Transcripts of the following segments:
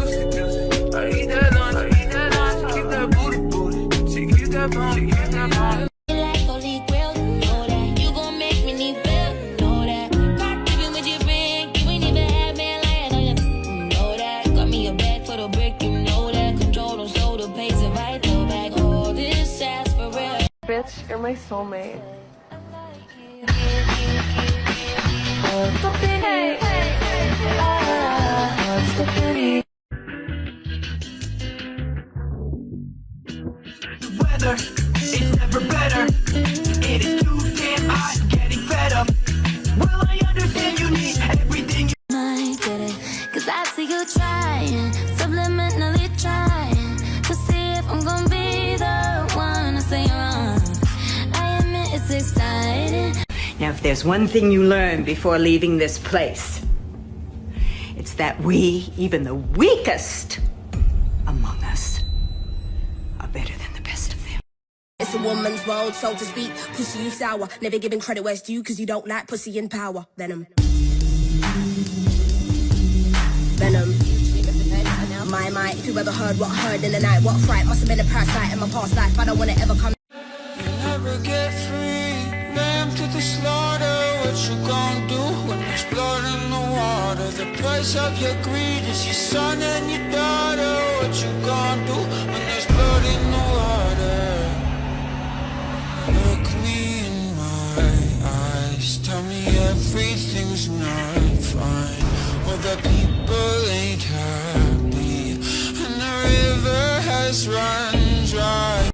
I eat that lunch, keep that booty, she keep that bone, Like holy grail, know that you gon' make me need bail, know that. Cock even with your friend, you ain't even have man lying on you, know that. Got me a bag for the brick, you know that. Control don't slow the pace if I throw back all this ass for real. Bitch, you're my soulmate. Weather is never better. It is too damn hot, getting fed up. Well, I understand you need everything. I get it, cause I see you trying, subliminally trying to see if I'm gonna be the one to say wrong. I admit it's exciting. Now, if there's one thing you learn before leaving this place, it's that we, even the weakest among us, are better than the best of them. It's a woman's world, so to speak. Pussy, you sour. Never giving credit where it's due, cause you don't like pussy in power. Venom. Venom. My, if you ever heard what I heard in the night, what fright must have been a parasite in my past life. I don't wanna ever come. You never get free, lamb to the slaughter. What you gon' do when there's blood in the water? The price of your greed is your son and your daughter. What you gon' do when there's blood in the water? Look me in my eyes, tell me everything's not fine. Well, the people ain't happy, and the river has run dry.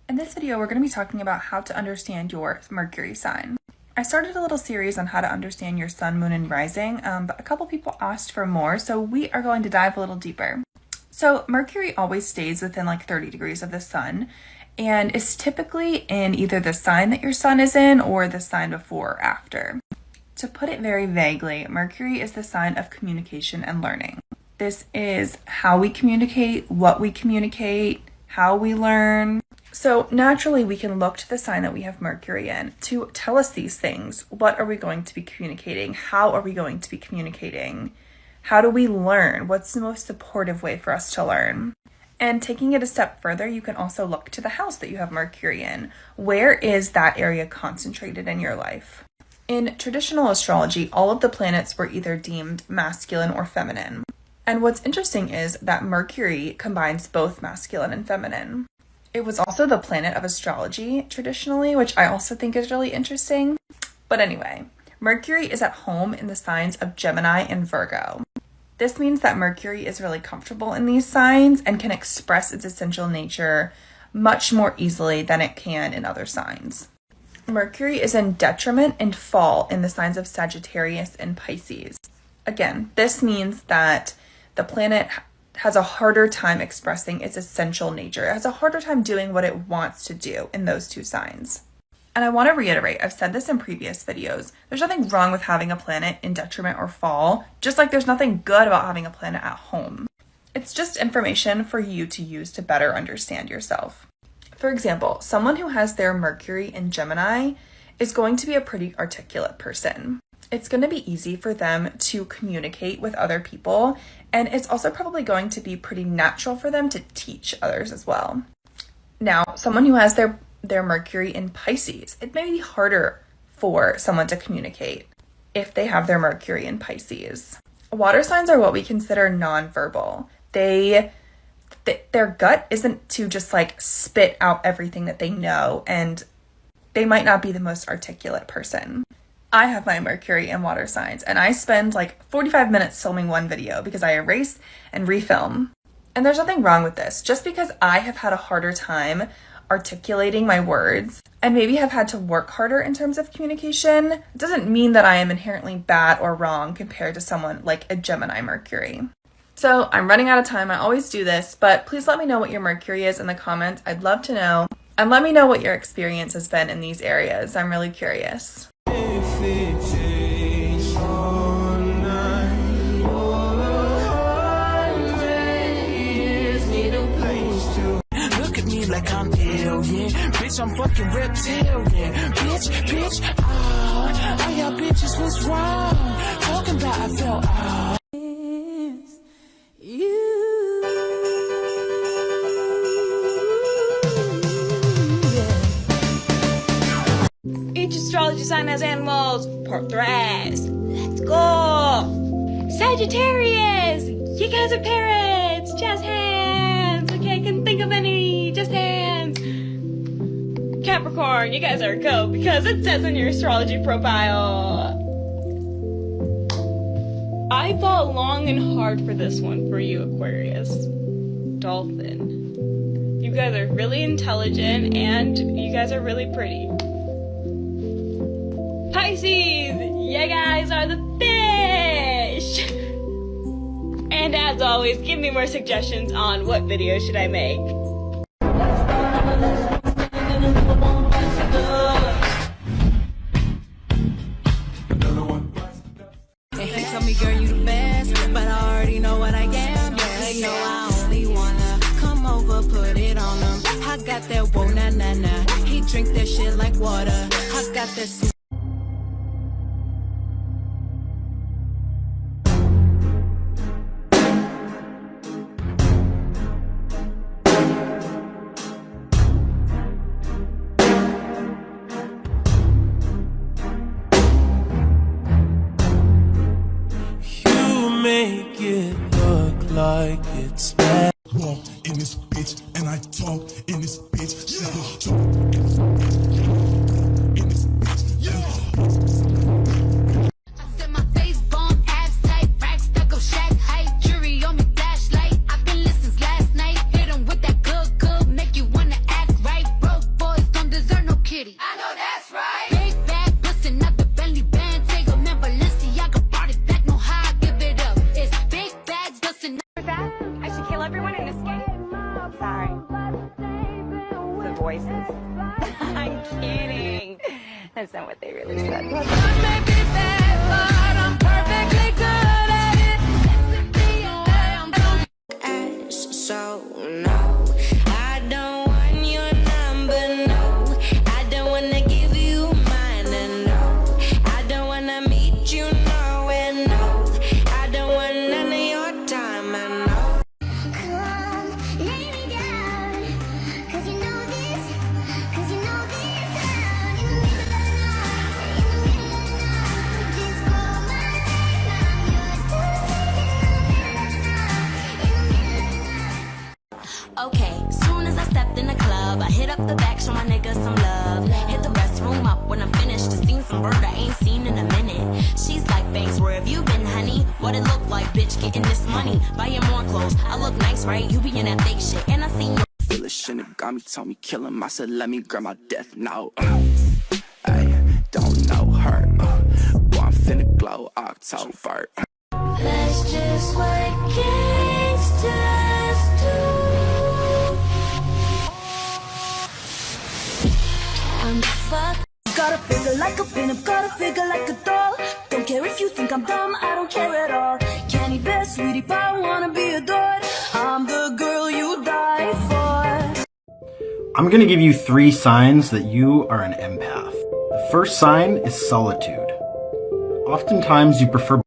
In this video, we're going to be talking about how to understand your Mercury sign. I started a little series on how to understand your sun, moon, and rising, but a couple people asked for more, so we are going to dive a little deeper. So Mercury always stays within like 30 degrees of the sun and is typically in either the sign that your sun is in or the sign before or after. To put it very vaguely, Mercury is the sign of communication and learning. This is how we communicate, what we communicate, how we learn. So naturally, we can look to the sign that we have Mercury in to tell us these things. What are we going to be communicating? How are we going to be communicating? How do we learn? What's the most supportive way for us to learn? And taking it a step further, you can also look to the house that you have Mercury in. Where is that area concentrated in your life? In traditional astrology, all of the planets were either deemed masculine or feminine. And what's interesting is that Mercury combines both masculine and feminine. It was also the planet of astrology traditionally, which I also think is really interesting. But anyway, Mercury is at home in the signs of Gemini and Virgo. This means that Mercury is really comfortable in these signs and can express its essential nature much more easily than it can in other signs. Mercury is in detriment and fall in the signs of Sagittarius and Pisces. Again, this means that the planet has a harder time expressing its essential nature. It has a harder time doing what it wants to do in those two signs. And I want to reiterate, I've said this in previous videos, there's nothing wrong with having a planet in detriment or fall, just like there's nothing good about having a planet at home. It's just information for you to use to better understand yourself. For example, someone who has their Mercury in Gemini is going to be a pretty articulate person. It's going to be easy for them to communicate with other people, and it's also probably going to be pretty natural for them to teach others as well. Now, someone who has their Mercury in Pisces, it may be harder for someone to communicate if they have their Mercury in Pisces. Water signs are what we consider nonverbal. Their gut isn't to just like spit out everything that they know, and they might not be the most articulate person. I have my Mercury in water signs, and I spend like 45 minutes filming one video because I erase and refilm. And there's nothing wrong with this. Just because I have had a harder time articulating my words and maybe have had to work harder in terms of communication, doesn't mean that I am inherently bad or wrong compared to someone like a Gemini Mercury. So I'm running out of time. I always do this, but please let me know what your Mercury is in the comments. I'd love to know. And let me know what your experience has been in these areas. I'm really curious. Look at me like I'm ill, alien. Bitch, I'm fucking reptilian. Bitch, all y'all bitches was wrong. Talking about I felt Each astrology sign has animals. Part 3. Let's go. Sagittarius. You guys are parrots. Just hands. Okay, I couldn't think of any. Just hands. Capricorn. You guys are a goat because it says on your astrology profile. I fought long and hard for this one for you, Aquarius. Dolphin. You guys are really intelligent and you guys are really pretty. Pisces, you guys are the fish! And as always, give me more suggestions on what video should I make. And he told me, girl, you the best, but I already know what I am. Yeah, they know I only wanna come over, put it on him. I got that whoa, na na na. He drink that shit like water. I got that. make it look like it's bad. Walk in this bitch and I talk in this bitch. Yeah. In this bitch. Yeah. I said my face bomb, abs tight, rack stuck up, shack height, jury on me, flashlight. I've been listening last night. Hit 'em with that good, make you wanna act right. Broke boys don't deserve no kitty. I know that's right. Big bag, bustin' out the belly band. Take a man, Balenciaga brought it back. No how I give it up. It's big bags, bustin'. I should kill everyone in this game. Sorry. The voices. I'm kidding. That's not what they really said. So no, I don't want your number, no. I don't wanna give you mine, and no. I don't wanna meet you nowhere, no. I don't want none of your time, and no. Come, lay me down, 'cause you know this sound. In the middle of the night, just call my name, I'm yours. Okay, soon as I stepped in the club, I hit up the back, show my niggas some love. Hit the restroom up when I'm finished to see some bird I ain't seen in a minute. She's like, Banks, where have you been, honey? What it look like, bitch, getting this money? Buying more clothes, I look nice, right? You be in that fake shit, and I seen your Foolish and it got me, told me kill him. I said let me grab my death note. I don't know her. Boy, I'm finna glow October. That's just what gangsters do. I'm fucked. Gotta figure like a pin-up, gotta figure like a doll. Don't care if you think I'm dumb, I don't care at all. Candy bear, sweetie pie, wanna be adored. I'm the girl you die for. I'm going to give you 3 signs that you are an empath. The first sign is solitude. Oftentimes you prefer